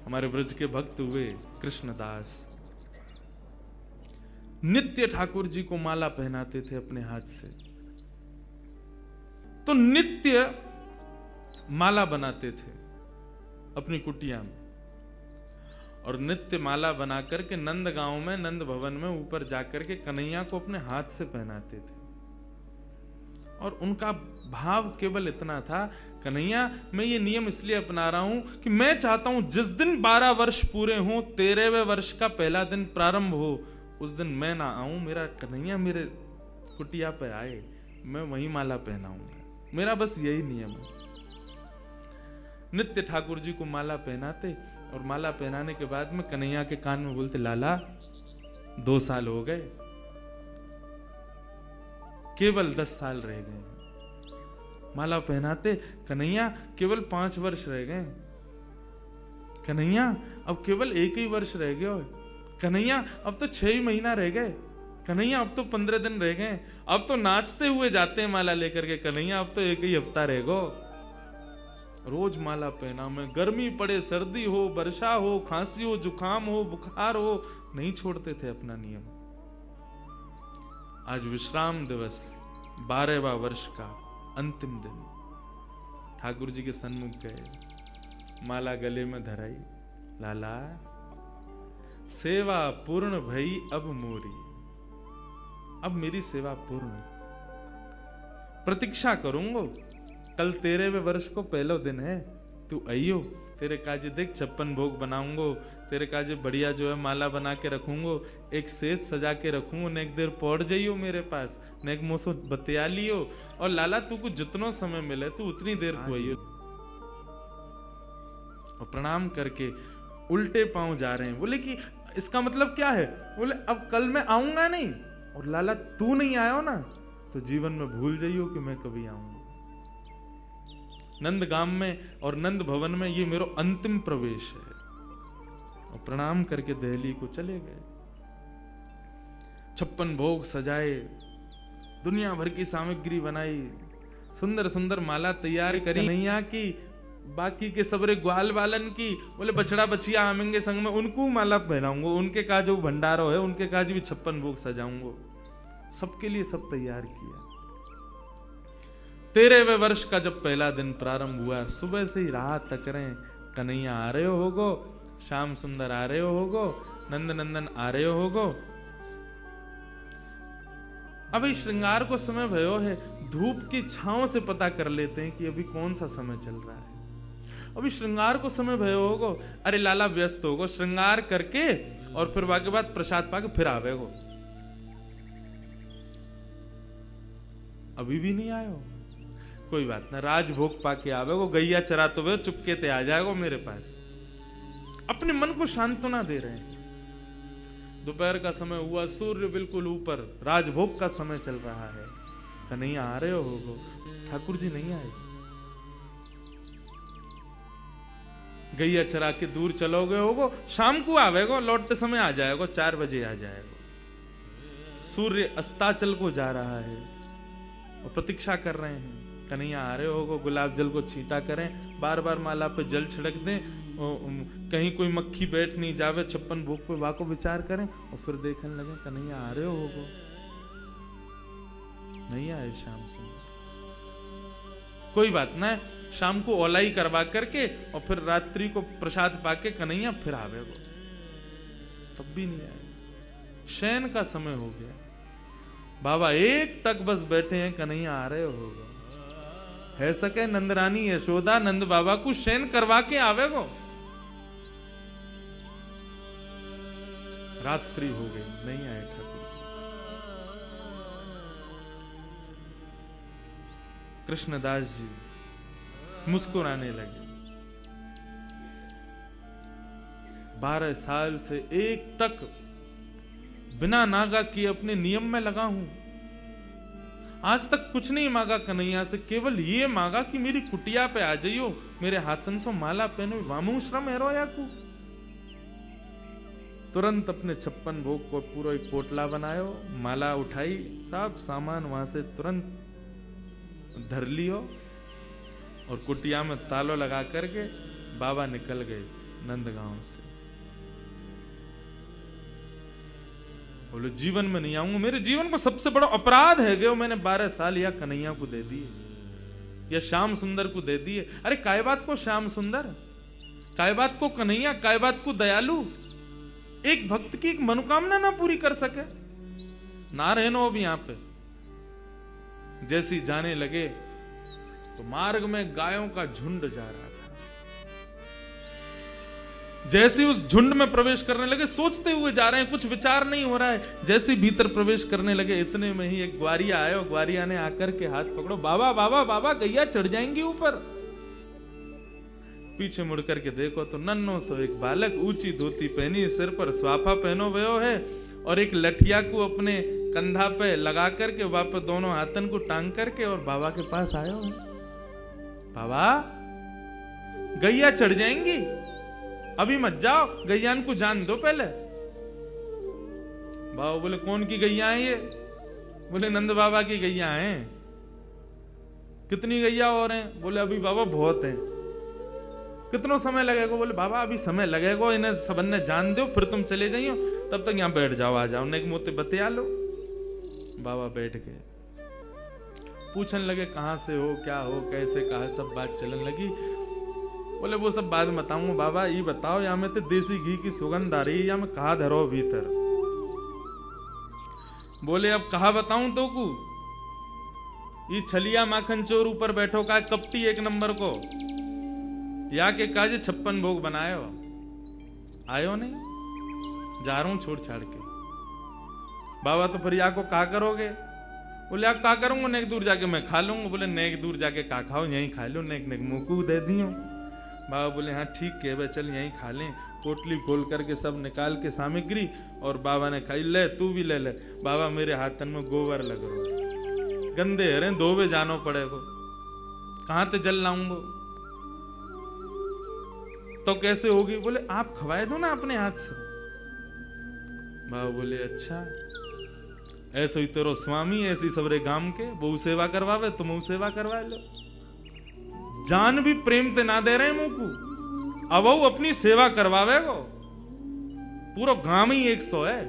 हमारे ब्रज के भक्त हुए कृष्णदास, नित्य ठाकुर जी को माला पहनाते थे अपने हाथ से। तो नित्य माला बनाते थे अपनी कुटिया में, और नित्य माला बना करके नंद गांव में, नंद भवन में ऊपर जाकर के कन्हैया को अपने हाथ से पहनाते थे। और उनका भाव केवल इतना था, कन्हैया मैं ये नियम इसलिए अपना रहा हूं कि मैं चाहता हूं जिस दिन 12 वर्ष पूरे हों, 13वें वर्ष का पहला दिन प्रारंभ हो, उस दिन मैं ना आऊं, मेरा कन्हैया मेरे कुटिया पे आए, मैं वही माला पहनाऊंगा। मेरा बस यही नियम है। नित्य ठाकुर जी को माला पहनाते, और माला पहनाने के बाद में कन्हैया के कान में बोलते, लाला 2 साल हो गए, केवल 10 साल रह गए। माला पहनाते, कन्हैया केवल 5 वर्ष रह गए, कन्हैया अब केवल 1 ही वर्ष रह गए, कन्हैया अब तो 6 ही महीना रह गए, कन्हैया अब तो 15 दिन रह गए, अब तो नाचते हुए जाते हैं माला लेकर के, कन्हैया अब तो 1 ही हफ्ता रह गो। रोज माला पहना में, गर्मी पड़े, सर्दी हो, वर्षा हो, खांसी हो, जुकाम हो, बुखार हो, नहीं छोड़ते थे अपना नियम। आज विश्राम दिवस, 12वां वर्ष का अंतिम दिन, ठाकुर जी के सन्मुख गए, माला गले में धराई, लाला सेवा पूर्ण भई अब मोरी, अब मेरी सेवा पूर्ण, प्रतीक्षा करूंगा, कल 13वें वर्ष को पहला दिन है, तू आइयो, तेरे काजे देख 56 भोग बनाऊंगो, तेरे काजे बढ़िया जो है माला बना के रखूंगो, एक सेज सजा के रखूंगो, ने एक देर पौड़ जाइयो मेरे पास, ने एक मोसो बतिया लियो, और लाला तू को जितनो समय मिले तू उतनी देर को आइयो। और प्रणाम करके उल्टे पांव जा रहे हैं। बोले कि इसका मतलब क्या है? बोले अब कल मैं आऊंगा नहीं, और लाला तू नहीं आयो ना तो जीवन में भूल जाइयो कि मैं कभी आऊंगा। नंद गांव में और नंद भवन में ये मेरा अंतिम प्रवेश है। और प्रणाम करके दिल्ली को चले गए। 56 भोग सजाए, दुनिया भर की सामग्री बनाई, सुंदर सुंदर माला तैयार करी कन्हैया की, बाकी के सबरे ग्वाल बालन की। बोले बछड़ा बछिया आमेंगे संग में, उनको माला पहनाऊंगा, उनके का जो भंडारो है उनके काज भी 56 भोग सजाऊंगा। सबके लिए सब तैयार किया। 13वें वर्ष का जब पहला दिन प्रारंभ हुआ, सुबह से ही राह तक रहे, कन्हैया आ रहे होगो, श्याम सुंदर आ रहे होगो, नंद नंदन आ रहे होगो। अभी श्रृंगार को समय भयो है, धूप की छांव से पता कर लेते हैं कि अभी कौन सा समय चल रहा है। अभी श्रृंगार को समय भयो होगो, अरे लाला व्यस्त होगो, श्रृंगार करके और फिर बाकी बाद प्रसाद पाके फिर आवेगो। अभी भी नहीं आयो, कोई बात ना, राजभोग पाके आवेगो, गैया चराते हुए चुपके ते आ जाएगो मेरे पास। अपने मन को सांत्वना दे रहे हैं। दोपहर का समय हुआ, सूर्य बिल्कुल ऊपर, राजभोग का समय चल रहा है। कन्हैया आ रहे होगो, ठाकुर जी नहीं आए। गैया चरा के दूर चलोगे होगो, शाम को आवेगो, लौटते समय आ जाएगो, 4 बजे आ जाएगो। सूर्य अस्ताचल को जा रहा है और प्रतीक्षा कर रहे हैं। कन्हैया आ रहे होगो, गुलाब जल को छींटा करें, बार बार माला पे जल छिड़क दें, कहीं कोई मक्खी बैठ नहीं जावे 56 भोग पे, वाको विचार करें और फिर देखने लगे कन्हैया आ रहे होगो। नहीं आए शाम से, कोई बात ना, शाम को ओलाई करवा करके और फिर रात्रि को प्रसाद पाके कन्हैया फिर आवेगो। तब भी नहीं आए। शयन का समय हो गया, बाबा एक टक बस बैठे हैं, कन्हैया आ रहे होगा। है सके नंदरानी यशोदा नंद बाबा को शयन करवा के आवेगो। रात्रि हो गई, नहीं आए ठाकुर जी। कृष्णदास जी मुस्कुराने लगे। 12 साल से एक टक बिना नागा किए अपने नियम में लगा हूं। आज तक कुछ नहीं मांगा कन्हैया से, केवल ये मांगा कि मेरी कुटिया पे आ जाइयो, मेरे हाथन से माला पहनो, वामू श्रम है रोया को। तुरंत अपने 56 भोग को पूरा एक पोटला बनायो, माला उठाई, सब सामान वहां से तुरंत धर लियो और कुटिया में तालो लगा करके बाबा निकल गए। नंदगांव से। बोले जीवन में नहीं आऊंगा, मेरे जीवन को सबसे बड़ा अपराध है कि मैंने 12 साल या कन्हैया को दे दिए या श्याम सुंदर को दे दिए। अरे काय बात को श्याम सुंदर, काय बात को कन्हैया, काय बात को दयालु, एक भक्त की एक मनोकामना ना पूरी कर सके। ना रहनो अब यहां पे। जैसी जाने लगे तो मार्ग में गायों का झुंड जा रहा था। जैसे उस झुंड में प्रवेश करने लगे, सोचते हुए जा रहे हैं, कुछ विचार नहीं हो रहा है। जैसे भीतर प्रवेश करने लगे, इतने में ही एक ग्वारिया आया और ग्वारिया ने आकर के हाथ पकड़ो, बाबा बाबा बाबा गैया चढ़ जाएंगी ऊपर। पीछे मुड़ करके देखो तो नन्नो सो एक बालक, ऊंची धोती पहनी, सिर पर स्वाफा पहनो भयो है और एक लठिया को अपने कंधा पे लगा करके वापस दोनों हाथन को टांग करके और बाबा के पास आयो है। बाबा गैया चढ़ जाएंगी, अभी मत जाओ, गैयान को जान दो पहले। बाबा बोले कौन की गैया है ये? बोले नंद बाबा की गैया हैं। कितनी गैया और हैं? बोले अभी बाबा बहुत हैं। कितना समय लगेगा? बोले बाबा अभी समय लगेगा, इन्हें सबन ने जान दो, फिर तुम चले जाइयो, तब तक यहाँ बैठ जाओ, आ जाओ, नेक मोते बतिया लो। बाबा बैठ गए, पूछने लगे कहां से हो, क्या हो, कैसे, कहा, सब बात चलने लगी। बोले वो सब बात बताऊंगा बाबा, ये बताओ यहाँ में तो देसी घी की सुगंध आ रही है, या मैं कहा धरो भीतर। बोले अब कहा बताऊं तो को, ये छलिया माखन चोर ऊपर बैठो का कपटी एक नंबर को, या के काजे 56 भोग बनायो, आयो नहीं, जा रहा हूं छोड़ छाड़ के। बाबा तो फिर या को का करोगे? बोले आप का करूंगा, नेक दूर जाके मैं खा लूंगा। बोले नेक दूर जाके का खाओ, यहीं खा लो, नेक नेक मुंह को दे दियो। बाबा बोले हाँ ठीक है भाई, चल यहीं खा लें। पोटली खोल करके सब निकाल के सामग्री, और बाबा ने खाई, ले तू भी ले ले। बाबा मेरे हाथन में गोबर लग रहा, गंदे हरे, धोबे जानो पड़ेगा, कहां ते जल लाऊंगा, तो कैसे होगी? बोले आप खवाए दो ना अपने हाथ से। बाबा बोले अच्छा, ऐसे ही तेरो स्वामी, ऐसी सबरे गांव के बहु सेवा करवावे, तुम सेवा करवा लो। जान भी प्रेम ते ना दे रहे मुंह को, अब वो अपनी सेवा करवावे गो, पूरा गांव ही 100 है।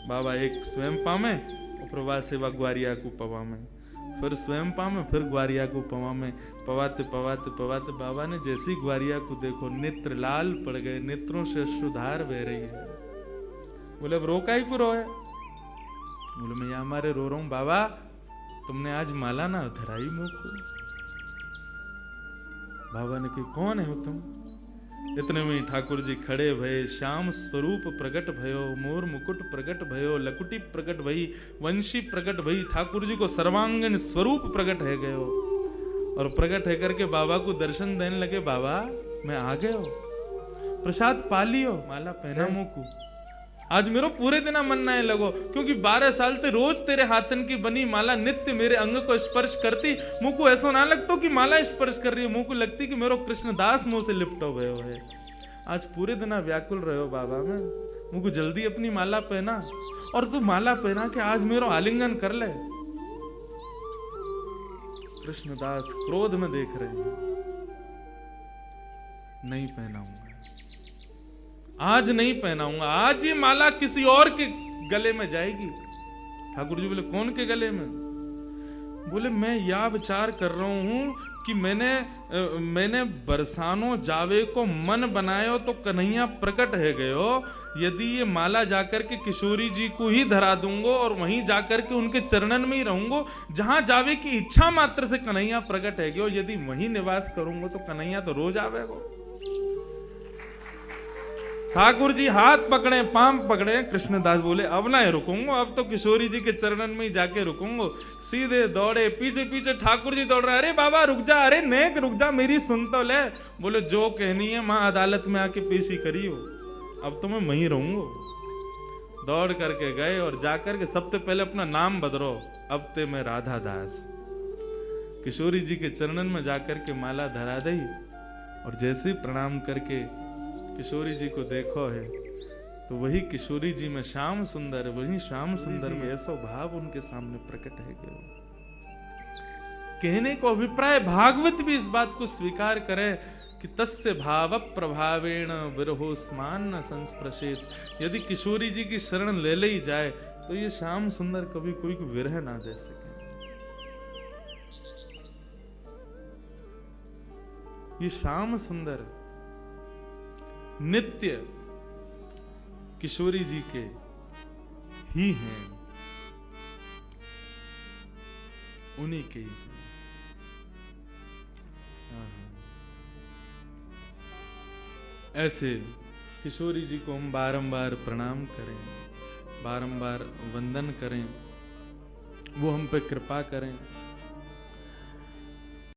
बाबा एक स्वयं पामे, प्रभा सेवा ग्वारिया को पवा में, फिर स्वयं पामे, फिर ग्वारिया को पवा में, पवाते पवाते पवाते बाबा ने जैसी ग्वारिया को देखो, नेत्र लाल पड़ गए, नेत्रों से अश्रुधार बह रही है। बोले अब रोका ही पुरो है। बोले मैं यहाँ हमारे रो रहा हूं बाबा, तुमने आज माला ना धराई मुंह को। बाबा ने कही कौन है तुम? इतने में ठाकुर जी खड़े भये, श्याम स्वरूप प्रकट भयो, मोर मुकुट प्रकट भयो, लकुटी प्रकट भई, वंशी प्रकट भई। ठाकुर जी को सर्वांगन स्वरूप प्रकट है गयो, और प्रकट है करके बाबा को दर्शन देने लगे। बाबा मैं आ गए हो, प्रसाद पा लियो, माला पहना मुंह को। आज मेरो पूरे दिन मन ना लगो, क्योंकि 12 साल ते रोज तेरे हाथन की बनी माला नित्य मेरे अंग को स्पर्श करती। मुंह को ऐसा ना लगता कि माला स्पर्श कर रही है, मुंह को लगती कि मेरो कृष्णदास मुंह से लिपटो भयो है। आज पूरे दिन व्याकुल रहो बाबा में, मुंह को जल्दी अपनी माला पहना, और तू माला पहना के आज मेरो आलिंगन कर ले। कृष्णदास क्रोध में देख रहे हैं, नहीं पहनाऊंगा, आज नहीं पहनाऊंगा, आज ये माला किसी और के गले में जाएगी। ठाकुर जी बोले कौन के गले में? बोले मैं यह विचार कर रहा हूं कि मैंने बरसानो जावे को मन बनायो तो कन्हैया प्रकट है गयो। यदि ये माला जाकर के किशोरी जी को ही धरा दूंगा और वहीं जाकर के उनके चरणन में ही रहूंगा, जहां जावे की इच्छा मात्र से कन्हैया प्रकट है गयो। यदि वहीं निवास करूंगा तो कन्हैया तो रोज आवेगा। ठाकुर जी हाथ पकड़े, पांव पकड़े। कृष्णदास बोले अब ना रुकूंगा, अब तो किशोरी जी के चरणन में ही जाके रुकूंगा। सीधे दौड़े, पीछे पीछे ठाकुर जी दौड़ रहे, अरे बाबा रुक जा, अरे नेक रुक जा, मेरी सुन तो ले। बोले जो कहनी है मां अदालत में आके पेशी करियो, अब तो मैं वहीं रहूंगा। दौड़ करके गए और जाकर के सबसे पहले अपना नाम बदलो, अब ते मैं राधा दास। किशोरी जी के चरणन में जाकर के माला धरा दी, और जैसे प्रणाम करके किशोरी जी को देखो है तो वही किशोरी जी में श्याम सुंदर, वही श्याम सुंदर में ऐसा भाव उनके सामने प्रकट है गया। कहने को अभिप्राय भागवत भी इस बात को स्वीकार करे कि तस्य भाव प्रभावेण विरहोस्मान न संस्पृशेत। यदि किशोरी जी की शरण ले ली जाए तो ये श्याम सुंदर कभी कोई को विरह ना दे सके। ये श्याम सुंदर नित्य किशोरी जी के ही हैं, उन्हीं के ही। ऐसे किशोरी जी को हम बारंबार प्रणाम करें, बारंबार वंदन करें, वो हम पे कृपा करें।